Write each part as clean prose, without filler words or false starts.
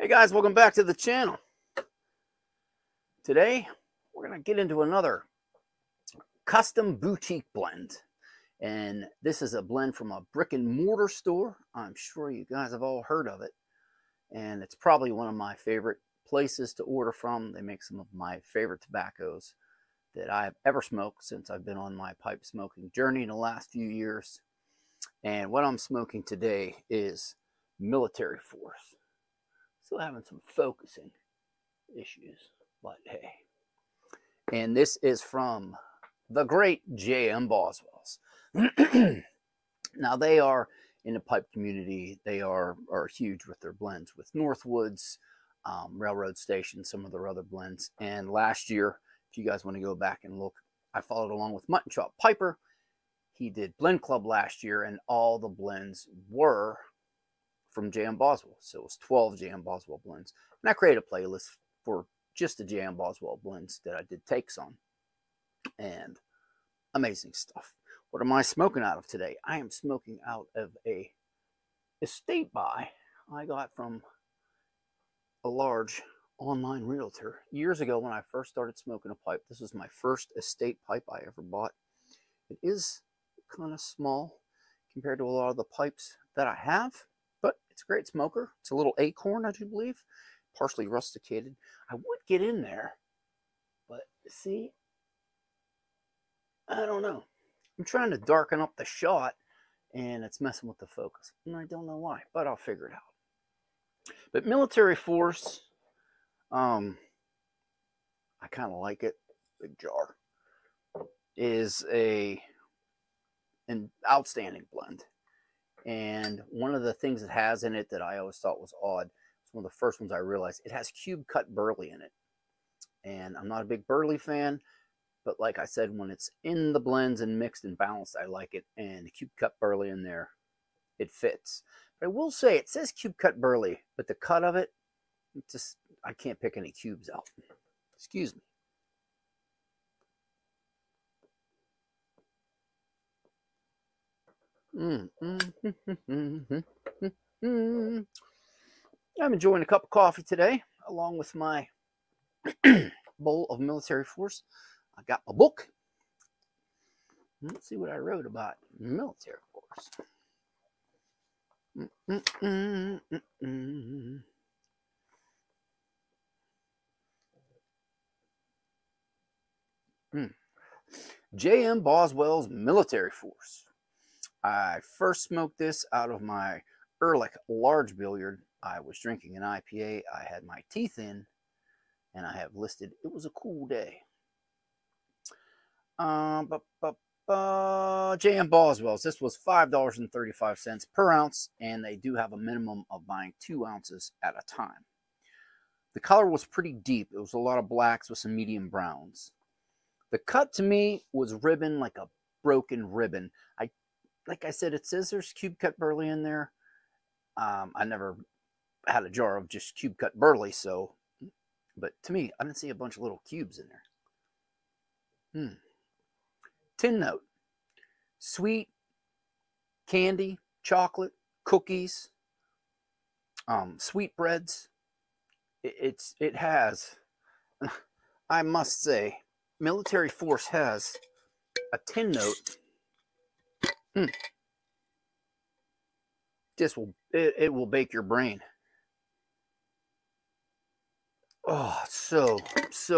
Hey guys, welcome back to the channel. Today we're going to get into another custom boutique blend, and this is a blend from a brick and mortar store. I'm sure you guys have all heard of it, and it's probably one of my favorite places to order from. They make some of my favorite tobaccos that I've ever smoked since I've been on my pipe smoking journey in the last few years. And what I'm smoking today is Military Force. Still having some focusing issues, but hey. And this is from the great J.M. Boswells. Now they are in the pipe community. They are huge with their blends with Northwoods, Railroad Station, some of their other blends. And last year, if you guys want to go back and look, I followed along with Mutton Chop Piper. He did Blend Club last year, and all the blends were from J.M. Boswell. So it was 12 J.M. Boswell blends. And I created a playlist for just the J.M. Boswell blends that I did takes on. And amazing stuff. What am I smoking out of today? I am smoking out of a estate buy I got from a large online realtor years ago when I first started smoking a pipe. This was my first estate pipe I ever bought. It is kind of small compared to a lot of the pipes that I have, but it's a great smoker. It's a little acorn, I do believe, partially rusticated. I would get in there, but see, I don't know. I'm trying to darken up the shot, and it's messing with the focus, and I don't know why, but I'll figure it out. But Military Force, I kind of like it. Big jar is an outstanding blend. And one of the things it has in it that I always thought was odd, it's one of the first ones I realized, it has cube cut burley in it. And I'm not a big burley fan, but like I said, when it's in the blends and mixed and balanced, I like it. And the cube cut burley in there, it fits. But I will say, it says cube cut burley, but the cut of it, just, I can't pick any cubes out. Excuse me. I'm enjoying a cup of coffee today, along with my bowl of Military Force. I got my book. Let's see what I wrote about Military Force. J.M. Boswell's Military Force. I first smoked this out of my Ehrlich large billiard. I was drinking an IPA. I had my teeth in, and I have listed, it was a cool day. J.M. Boswell's. This was $5.35 per ounce, and they do have a minimum of buying 2 ounces at a time. The color was pretty deep. It was a lot of blacks with some medium browns. The cut to me was ribbon, like a broken ribbon. Like I said, it says there's cube cut burley in there. I never had a jar of just cube cut burley, so, but to me, I didn't see a bunch of little cubes in there. Tin note, sweet, candy, chocolate, cookies, sweetbreads. It has, I must say, Military Force has a tin note. This will, it will bake your brain. Oh, so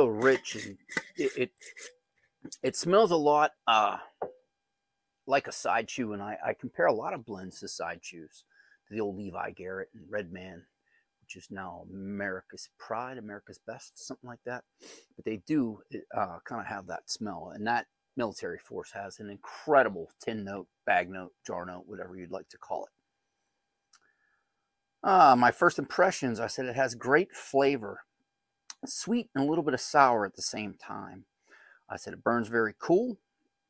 rich, and it smells a lot like a side chew, and I compare a lot of blends to side chews, to the old Levi Garrett and Red Man, which is now America's Pride, America's Best, something like that. But they do kind of have that smell, and that Military Force has an incredible tin note, bag note, jar note, whatever you'd like to call it. My first impressions, I said it has great flavor, sweet and a little bit of sour at the same time. I said it burns very cool.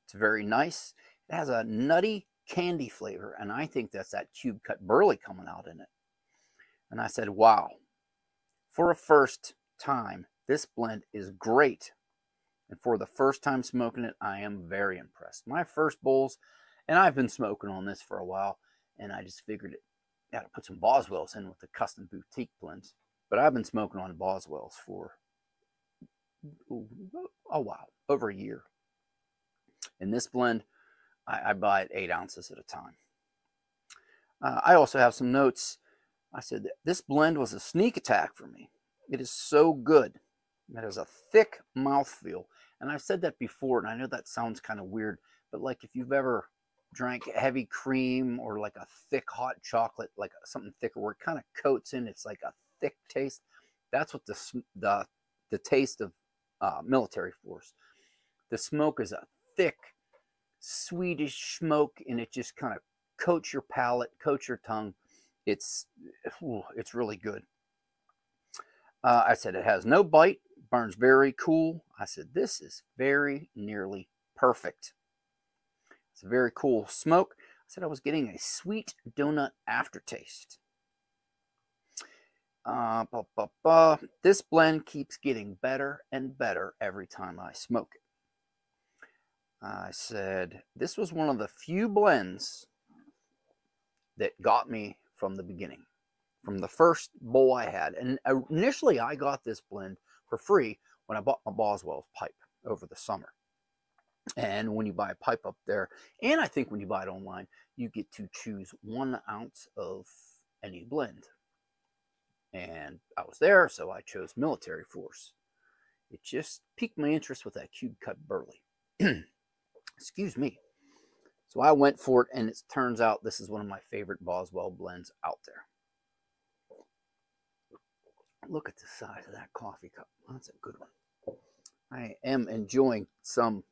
It's very nice. It has a nutty candy flavor, and I think that's that cube cut burley coming out in it. And I said, wow, for a first time, this blend is great. And for the first time smoking it, I am very impressed. My first bowls, and I've been smoking on this for a while, and I just figured it got to put some Boswells in with the custom boutique blends. But I've been smoking on Boswells for a while, over a year. In this blend, I buy it 8 ounces at a time. I also have some notes. I said that this blend was a sneak attack for me. It is so good. It has a thick mouthfeel. And I've said that before, and I know that sounds kind of weird, but like if you've ever drank heavy cream or like a thick hot chocolate, like something thicker where it kind of coats in, it's like a thick taste. That's what the taste of military force. The smoke is a thick, sweetish smoke, and it just kind of coats your palate, coats your tongue. It's really good. I said it has no bite, burns very cool. I said this is very nearly perfect. It's a very cool smoke. I said I was getting a sweet donut aftertaste. This blend keeps getting better and better every time I smoke it. I said this was one of the few blends that got me from the beginning, from the first bowl I had. And initially I got this blend for free when I bought my Boswell's pipe over the summer. And when you buy a pipe up there, and I think when you buy it online, you get to choose 1 ounce of any blend. And I was there, so I chose Military Force. It just piqued my interest with that cube cut burley. Excuse me. So I went for it, and it turns out this is one of my favorite Boswell blends out there. Look at the size of that coffee cup. That's a good one. I am enjoying some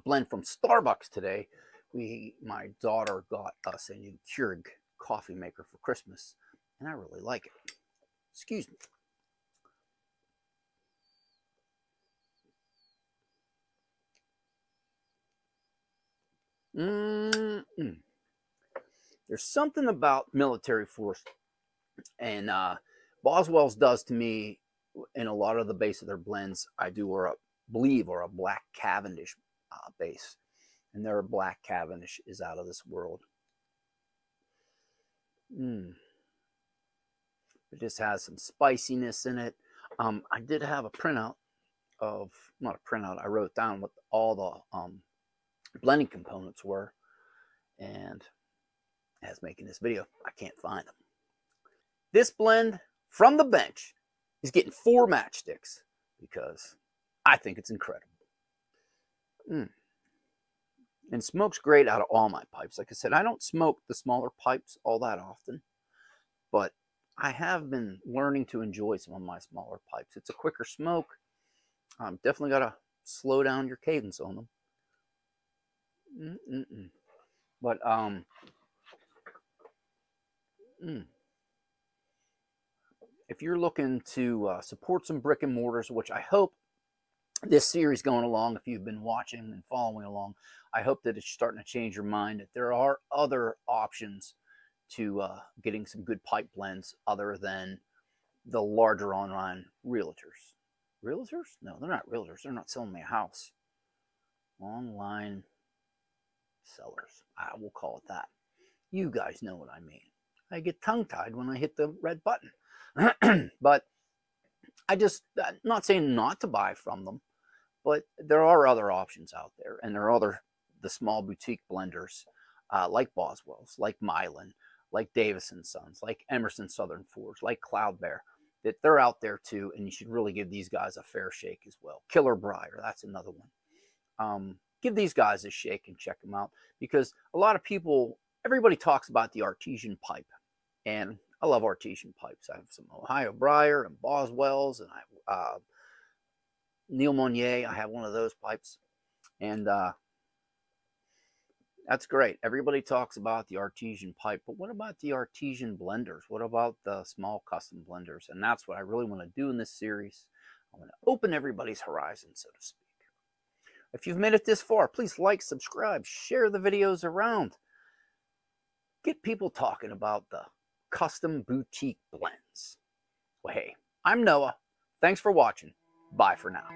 blend from Starbucks today. My daughter got us a new Keurig coffee maker for Christmas, and I really like it. Excuse me. There's something about Military Force, and Boswell's does to me in a lot of the base of their blends. I do, or believe, or a Black Cavendish base, and their Black Cavendish is out of this world. It just has some spiciness in it. I did have a printout of, not a printout, I wrote down what all the blending components were, and as making this video, I can't find them. This blend from the bench is getting 4 matchsticks because I think it's incredible. And smoke's great out of all my pipes. Like I said, I don't smoke the smaller pipes all that often, but I have been learning to enjoy some of my smaller pipes. It's a quicker smoke. Definitely got to slow down your cadence on them. But if you're looking to support some brick and mortars, which I hope this series going along, if you've been watching and following along, I hope that it's starting to change your mind, that there are other options to getting some good pipe blends other than the larger online realtors. Realtors? No, they're not realtors. They're not selling me a house. Online sellers. I will call it that. You guys know what I mean. I get tongue-tied when I hit the red button. But I'm not saying not to buy from them, but there are other options out there, and there are the small boutique blenders like Boswell's, like Mylan, like Davis & Sons, like Emerson Southern Forge, like Cloud Bear, that they're out there too, and you should really give these guys a fair shake as well. Killer Briar, that's another one. Give these guys a shake and check them out, because a lot of people, everybody talks about the artesian pipe, and I love artesian pipes. I have some Ohio Briar and Boswell's, and I have Neil Monnier. I have one of those pipes, and that's great. Everybody talks about the artesian pipe, but what about the artesian blenders? What about the small custom blenders? And that's what I really want to do in this series. I want to open everybody's horizon, so to speak. If you've made it this far, please like, subscribe, share the videos around. Get people talking about the custom boutique blends. Well, hey, I'm Noah. Thanks for watching. Bye for now.